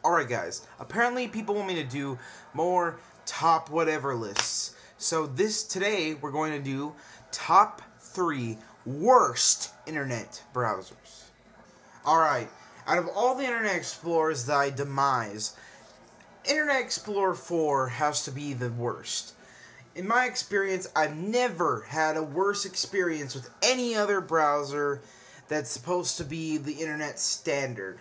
Alright guys, apparently people want me to do more top whatever lists. So today we're going to do top 3 worst internet browsers. Alright, out of all the Internet Explorers that I demise, Internet Explorer 4 has to be the worst. In my experience, I've never had a worse experience with any other browser that's supposed to be the internet standard.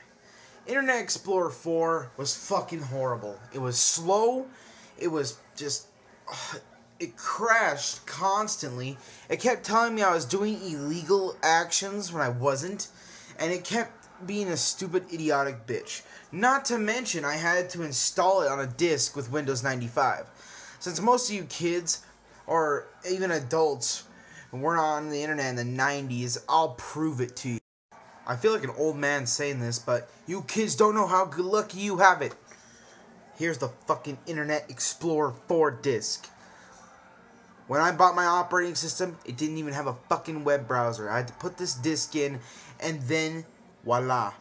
Internet Explorer 4 was fucking horrible. It was slow. It was just... it crashed constantly. It kept telling me I was doing illegal actions when I wasn't. And it kept being a stupid, idiotic bitch. Not to mention, I had to install it on a disk with Windows 95. Since most of you kids, or even adults, weren't on the internet in the 90s, I'll prove it to you. I feel like an old man saying this, but you kids don't know how good lucky you have it. Here's the fucking Internet Explorer 4 disc. When I bought my operating system, it didn't even have a fucking web browser. I had to put this disc in, and then voila.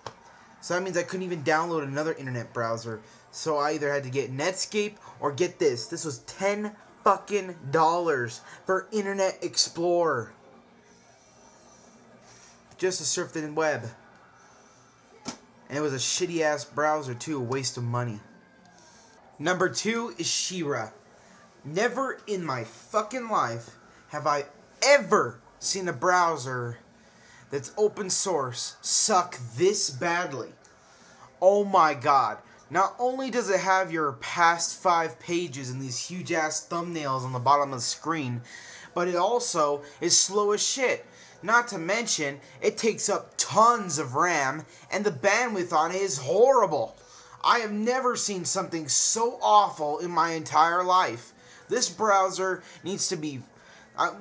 So that means I couldn't even download another internet browser. So I either had to get Netscape or get this. This was $10 fucking for Internet Explorer. Just to surf the web. And it was a shitty ass browser too, a waste of money. Number 2 is Shira. Never in my fucking life have I ever seen a browser that's open source suck this badly. Oh my god. Not only does it have your past 5 pages and these huge ass thumbnails on the bottom of the screen, but it also is slow as shit. Not to mention, it takes up tons of RAM, and the bandwidth on it is horrible. I have never seen something so awful in my entire life. This browser needs to be...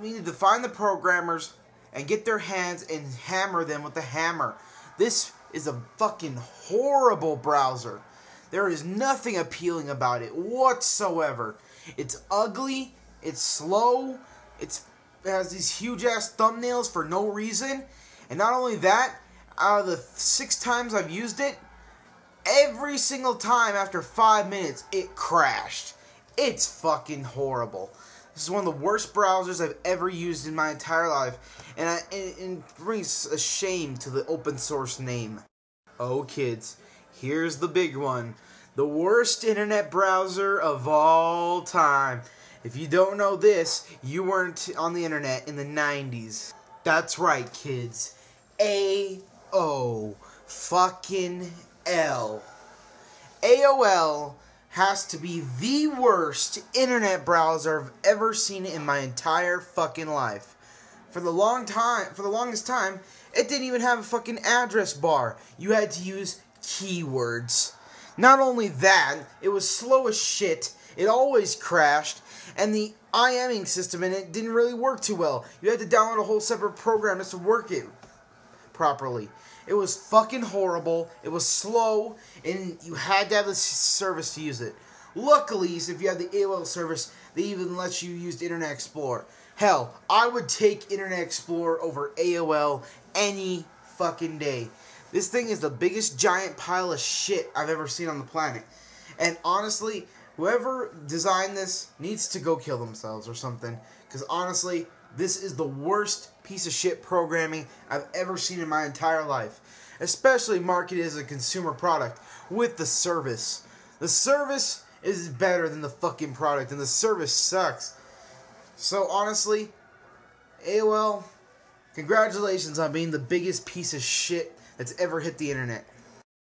we need to find the programmers and get their hands and hammer them with the hammer. This is a fucking horrible browser. There is nothing appealing about it whatsoever. It's ugly, it's slow, it has these huge ass thumbnails for no reason. And not only that, out of the 6 times I've used it, every single time after 5 minutes it crashed. It's fucking horrible. This is one of the worst browsers I've ever used in my entire life, and it brings a shame to the open source name. Oh kids, here's the big one. The worst internet browser of all time. If you don't know this, you weren't on the internet in the 90s. That's right, kids. AOL. AOL has to be the worst internet browser I've ever seen in my entire fucking life. For the longest time, it didn't even have a fucking address bar. You had to use keywords. Not only that, it was slow as shit, it always crashed, and the IMing system in it didn't really work too well. You had to download a whole separate program just to work it properly. It was fucking horrible, it was slow, and you had to have the service to use it. Luckily, if you have the AOL service, they even let you use Internet Explorer. Hell, I would take Internet Explorer over AOL any fucking day. This thing is the biggest giant pile of shit I've ever seen on the planet. And honestly, whoever designed this needs to go kill themselves or something. Because honestly, this is the worst piece of shit programming I've ever seen in my entire life. Especially marketed as a consumer product with the service. The service is better than the fucking product, and the service sucks. So honestly, AOL, congratulations on being the biggest piece of shit that's ever hit the internet.